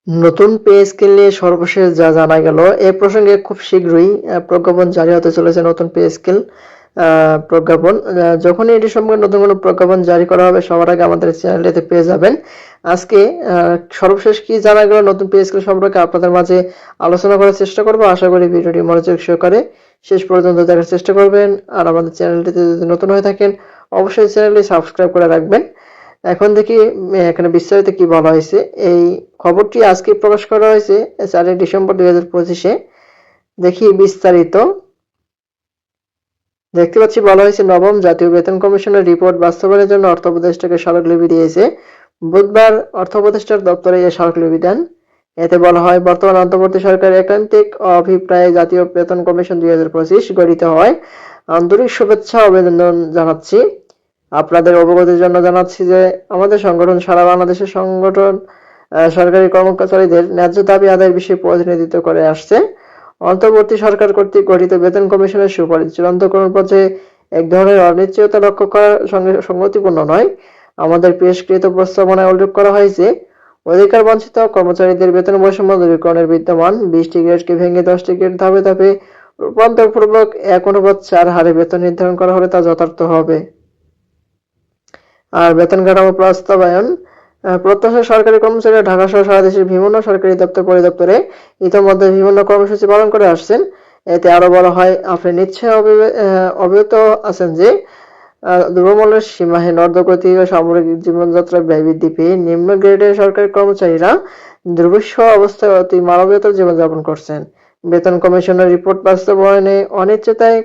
নতুন pay scale নিয়ে সর্বশেষ যা জানা গেল এ প্রসঙ্গে খুব শীঘ্রই প্রজ্ঞাপন জারি হতে চলেছে। নতুন পে স্কেল প্রজ্ঞাপন যখনই এটি সম্পর্কে নতুন কোনো প্রজ্ঞাপন জারি করা হবে সবার আগে আমাদের চ্যানেলটিতে পেয়ে যাবেন। আজকে সর্বশেষ কি জানা গেল নতুন পে স্কেল সম্পর্কে আপনাদের মাঝে আলোচনা করার চেষ্টা করব। আশা করি ভিডিওটি মনোযোগ সহকারে শেষ পর্যন্ত দেখার চেষ্টা করবেন। আর আমাদের চ্যানেলটিতে যদি নতুন হয়ে থাকেন অবশ্যই চ্যানেলটি সাবস্ক্রাইব করে রাখবেন। এখন দেখি এখানে বিস্তারিত কি বলা হয়েছে। এই খবরটি আজকে প্রকাশ করা হয়েছে 4 ডিসেম্বর 2025-এ। দেখি বিস্তারিত। দেখতে পাচ্ছি বলা হয়েছে নবম জাতীয় বেতন কমিশনের রিপোর্ট বাস্তবায়নের জন্য অর্থ উপদেষ্টাকে স্মারকলিপি দিয়েছে। বুধবার অর্থ উপদেষ্টার দপ্তরে এই স্মারকলিপি দেন। এতে বলা হয় বর্তমান অন্তর্বর্তী সরকারের একান্তিক অভিপ্রায়ে জাতীয় বেতন কমিশন 2025 গঠিত হয়। আন্তরিক শুভেচ্ছা অভিনন্দন জানাচ্ছি। আপনাদের অবগতির জন্য জানাচ্ছি যে আমাদের সংগঠন সারা বাংলাদেশের সংগঠন সরকারি কর্মচারীদের ন্যায্য দাবি আদায়ের বিষয়ে প্রতিনিধিত্ব করে আসছে। অন্তর্বর্তী সরকার কর্তৃক গঠিত বেতন কমিশনের সুপারিশ চূড়ান্তকরণ পর্যায়ে এক ধরনের অনিশ্চয়তা লক্ষ্য করার সঙ্গে সঙ্গতিপূর্ণ নয়। আমাদের পেশকৃত প্রস্তাবনায় উল্লেখ করা হয়েছে অধিকার বঞ্চিত কর্মচারীদের বেতন বৈষম্য দূরীকরণের বিদ্যমান 20টি গ্রেডকে ভেঙে 10টি গ্রেড ধাপে ধাপে রূপান্তরপূর্বক 1/4 হারে বেতন নির্ধারণ করা হলে তা যথার্থ হবে। আর বেতন কাঠামো বাস্তবায়ন প্রত্যাশা সরকারি কর্মচারীরা ঢাকা সহ সারা দেশের বিভিন্ন সরকারি দপ্তর পরিদপ্তরে ইতোমধ্যে বিভিন্ন কর্মসূচি পালন করে আসছেন। এতে আরো বলা হয় আপনি নিশ্চয় অবগত আছেন যে দ্রব্যমূল্যের সীমাহীন ঊর্ধ্বগতি ও সামগ্রিক জীবনযাত্রার ব্যয় বৃদ্ধি পেয়ে নিম্ন গ্রেডের সরকারি কর্মচারীরা দুর্বিষহ অবস্থায় অতি মানবীয়তার জীবনযাপন করছেন। বেতন কমিশনের রিপোর্ট বাস্তবায়নে অনিশ্চয়তায়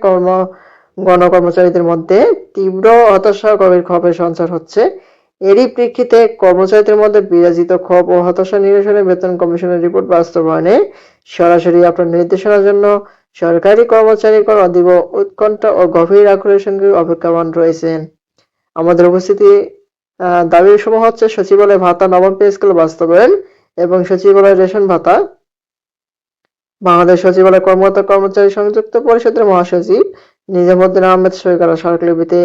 গণকর্মচারীদের মধ্যে তীব্র হতাশা ও গভীর ক্ষোভের সঞ্চার হচ্ছে। এরই প্রেক্ষিতে কর্মচারীদের মধ্যে বিরাজিত ক্ষোভ ও হতাশা নিরসনে বেতন কমিশনের রিপোর্ট বাস্তবায়নে সরাসরি আপনার নির্দেশনার জন্য সরকারি কর্মচারীগণ অতীব উৎকণ্ঠা ও গভীর আগ্রহের সঙ্গে অপেক্ষমাণ রয়েছেন। আমাদের উপস্থিতি দাবির সমূহ হচ্ছে সচিবালয় ভাতা নবম পে স্কেল বাস্তবায়ন এবং সচিবালয় রেশন ভাতা। বাংলাদেশ সচিবালয় কর্মকর্তা কর্মচারী সংযুক্ত পরিষদের মহাসচিব নিজামুদ্দিন আহমেদ সই করা স্মারকলিপিতে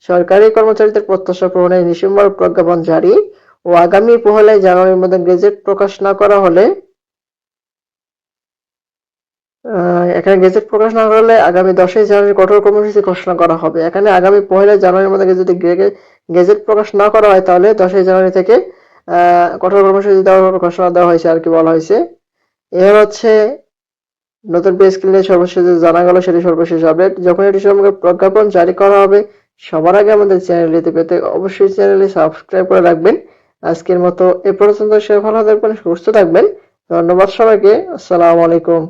সরকারি কর্মচারীদের প্রত্যাশা পূরণে ডিসেম্বর প্রজ্ঞাপন জারি ও আগামী 1 জানুয়ারির মধ্যে গেজেট প্রকাশ না করা হলে এখানে গেজেট প্রকাশ না করলে আগামী 10 জানুয়ারি কঠোর কর্মসূচি ঘোষণা করা হবে। এখানে আগামী 1 জানুয়ারির মধ্যে যদি গেজেট প্রকাশ না করা হয় তাহলে 10 জানুয়ারি থেকে কঠোর কর্মসূচি দেওয়ার ঘোষণা দেওয়া হয়েছে আর কি বলা হয়েছে। এর হচ্ছে নতুন পে স্কেল নিয়ে সর্বশেষ জানা গেল সেটি সর্বশেষ আপডেট। যখন এটি সম্পর্কে প্রজ্ঞাপন জারি করা হবে সবার আগে আমাদের চ্যানেলটিতে পেতে অবশ্যই চ্যানেলটি সাবস্ক্রাইব করে রাখবেন। আজকের মতো এ পর্যন্ত, সে ভালো থাকবেন, সুস্থ থাকবেন। ধন্যবাদ সবাইকে। আসসালামু আলাইকুম।